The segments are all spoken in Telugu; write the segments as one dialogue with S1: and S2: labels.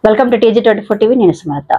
S1: Welcome to TG24 TV. నేను సుమలత.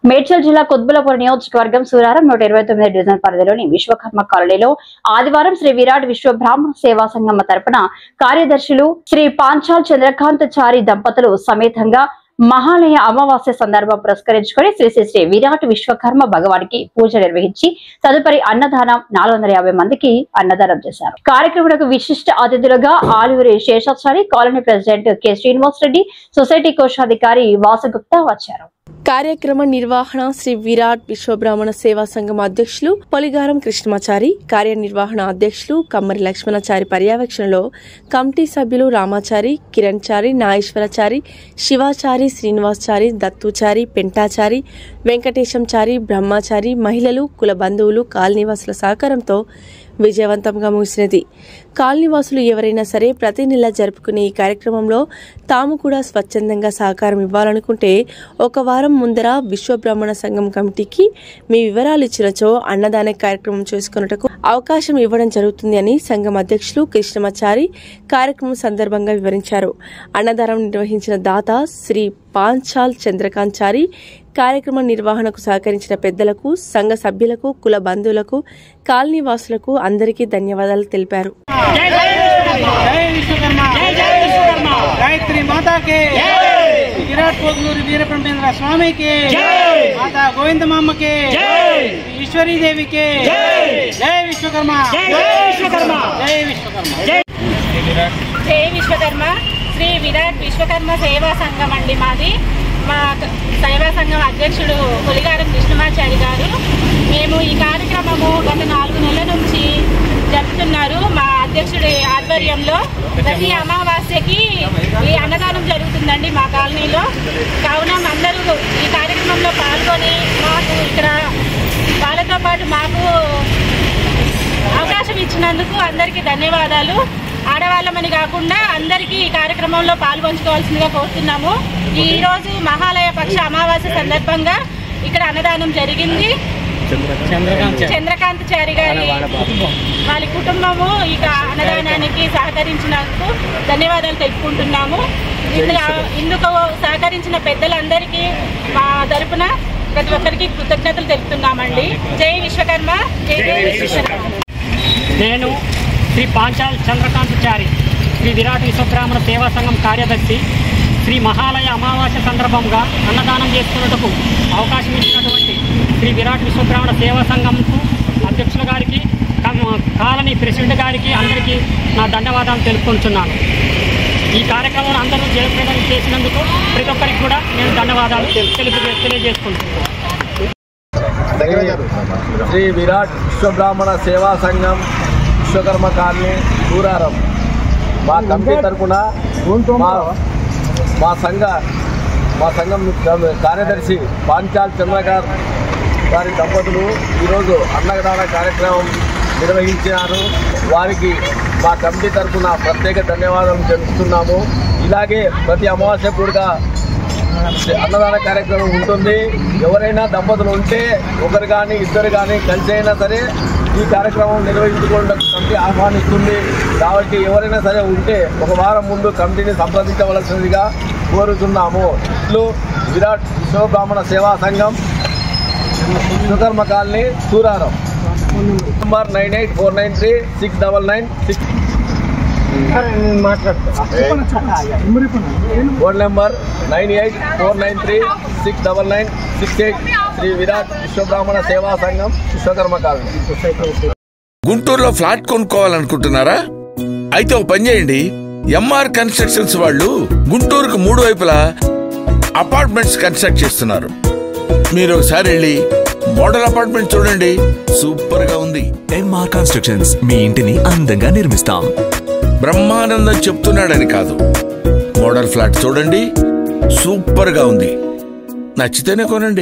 S1: మేడ్చల్ జిల్లా కుత్బుల్లాపూర్ నియోజకవర్గం సూరారం 129 డివిజన్ పరిధిలోని విశ్వకర్మ కాలనీలో ఆదివారం శ్రీ విరాట్ విశ్వ బ్రాహ్మణ సేవా సంఘం తరపున కార్యదర్శులు శ్రీ పాంచాల్ చంద్రకాంత్ చారి దంపతులు సమేతంగా మహాలయ అమావాస్య సందర్భం పురస్కరించుకొని శ్రీ శ్రీ శ్రీ విరాట్ విశ్వకర్మ భగవానికి పూజ నిర్వహించి తదుపరి అన్నదానం 450 మందికి అన్నదానం చేశారు. కార్యక్రమానికి విశిష్ట అతిథులుగా Aluri Seshachari, colony president K Srinivas Reddy, society కోశాధికారి వాసుగుప్తా వచ్చారు.
S2: కార్యక్రమ నిర్వహణ శ్రీ విరాట్ విశ్వబ్రాహ్మణ సేవా సంఘం అధ్యక్షులు పొలిగారం కృష్ణమాచారి, కార్యనిర్వహణ అధ్యక్షులు కమ్మరి లక్ష్మణాచారి పర్యవేక్షణలో కమిటీ సభ్యులు రామాచారి, కిరణ్ చారి, నాగేశ్వరాచారి, శివాచారి, శ్రీనివాసాచారి, దత్తుచారి, పెంటాచారి, వెంకటేశం చారి, బ్రహ్మాచారి, మహిళలు, కుల బంధువులు, కాలనీవాసుల సహకారంతో విజయవంతంగా ముగిసినది. కాలనీవాసులు ఎవరైనా సరే ప్రతి నెల జరుపుకునే ఈ కార్యక్రమంలో తాము కూడా స్వచ్ఛందంగా సహకారం ఇవ్వాలనుకుంటే ఒక వారం ముందర విశ్వబ్రాహ్మణ సంఘం కమిటీకి మీ వివరాలు ఇచ్చినచో అన్నదాన కార్యక్రమం చేసుకున్నటకు అవకాశం ఇవ్వడం జరుగుతుంది అని సంఘం అధ్యక్షులు కృష్ణమాచారి కార్యక్రమం సందర్భంగా వివరించారు. అన్నదానం నిర్వహించిన దాత శ్రీ పాంచాల్ చంద్రకాంత్ చారి, కార్యక్రమ నిర్వహణకు సహకరించిన పెద్దలకు, సంఘ సభ్యులకు, కుల బంధువులకు, కాలనీవాసులకు అందరికీ ధన్యవాదాలు తెలిపారు.
S3: జై విశ్వకర్మ. శ్రీ విరాట్ విశ్వకర్మ సేవా సంఘం అండి మాది. మా సేవా సంఘం అధ్యక్షుడు పొలిగారం కృష్ణమాచారి గారు. మేము ఈ కార్యక్రమము గత 4 నెలల నుంచి జరుపుతున్నారు. మా అధ్యక్షుడి ఆధ్వర్యంలో ప్రతి అమావాస్యకి ఈ అన్నదానం జరుగుతుందండి మా కాలనీలో. కావున అందరూ ఈ కార్యక్రమంలో పాల్గొని మాకు ఇక్కడ వాళ్ళతో పాటు మాకు అవకాశం ఇచ్చినందుకు అందరికీ ధన్యవాదాలు. ఆడవాళ్ళమని కాకుండా అందరికీ ఈ కార్యక్రమంలో పాల్గొంచుకోవాల్సిందిగా కోరుతున్నాము. ఈరోజు మహాలయ పక్ష అమావాస్య సందర్భంగా ఇక్కడ అన్నదానం జరిగింది. చంద్రకాంత్ చారి గారి వాళ్ళ కుటుంబము ఇక అన్నదానానికి సహకరించినందుకు ధన్యవాదాలు తెలుపుకుంటున్నాము. ఇందుకు సహకరించిన పెద్దలందరికీ మా తరపున ప్రతి ఒక్కరికి కృతజ్ఞతలు తెలుపుతున్నామండి. జై విశ్వకర్మ. జై జై విశ్వకర్మ.
S4: నేను శ్రీ పాంచాల్ చంద్రకాంత్ చారి, శ్రీ విరాట్ విశ్వబ్రాహ్మణ సేవా సంఘం కార్యదర్శి. శ్రీ మహాలయ అమావాస్య సందర్భంగా అన్నదానం చేసుకున్నటకు అవకాశం ఇచ్చినటువంటి శ్రీ విరాట్ విశ్వబ్రాహ్మణ సేవా సంఘంకు అధ్యక్షుల గారికి, కాలనీ ప్రెసిడెంట్ గారికి అందరికీ నా ధన్యవాదాలు తెలుపుకుంటున్నాను. ఈ కార్యక్రమం అందరూ జయప్రదం చేసినందుకు ప్రతి ఒక్కరికి కూడా నేను ధన్యవాదాలు తెలియజేసుకుంటున్నాను.
S5: శ్రీ విరాట్ విశ్వబ్రాహ్మణ సేవా సంఘం విశ్వకర్మ కాలనీ సూరారం మా కమిటీ తరఫున మా సంఘం కార్యదర్శి పాంచాల్ చంద్రకాంత్ వారి దంపతులు ఈరోజు అన్నదాన కార్యక్రమం నిర్వహించినారు. వారికి మా కమిటీ తరఫున ప్రత్యేక ధన్యవాదాలు తెలుపుతున్నాము. ఇలాగే ప్రతి అమావాస్య కూడా అన్నదాన కార్యక్రమం ఉంటుంది. ఎవరైనా దంపతులు ఉంటే ఒకరు కానీ ఇద్దరు కానీ కలిసి అయినా సరే ఈ కార్యక్రమం నిర్వహించుకోవడం కమిటీ ఆహ్వానిస్తుంది. కాబట్టి ఎవరైనా సరే ఉంటే ఒక వారం ముందు కమిటీని సంప్రదించవలసిందిగా కోరుతున్నాము. ఇట్లు Virat Vishwabrahmana Seva Sangham Vishwakarma colony Suraram. Number 9849369996. Phone number 9849369968. Shri Virat Vishwabrahmana Seva Sangham Vishwakarma colony.
S6: గుంటూరులో ఫ్లాట్ కొనుక్కోవాలనుకుంటున్నారా? అయితే ఒక పని చేయండి, ఎంఆర్ కన్స్ట్రక్షన్స్ వాళ్ళు గుంటూరుకు 3 వైపులా అపార్ట్మెంట్స్ కన్స్ట్రక్ట్ చేస్తున్నారు. మీరు ఒకసారి వెళ్ళి మోడల్ అపార్ట్మెంట్ చూడండి, సూపర్ గా ఉంది.
S7: ఎంఆర్ కన్స్ట్రక్షన్స్ మీ ఇంటిని అందంగా నిర్మిస్తాం.
S6: బ్రహ్మానందం చెప్తున్నాడని కాదు, మోడల్ ఫ్లాట్ చూడండి, సూపర్ గా ఉంది. నచ్చితేనే కొనండి.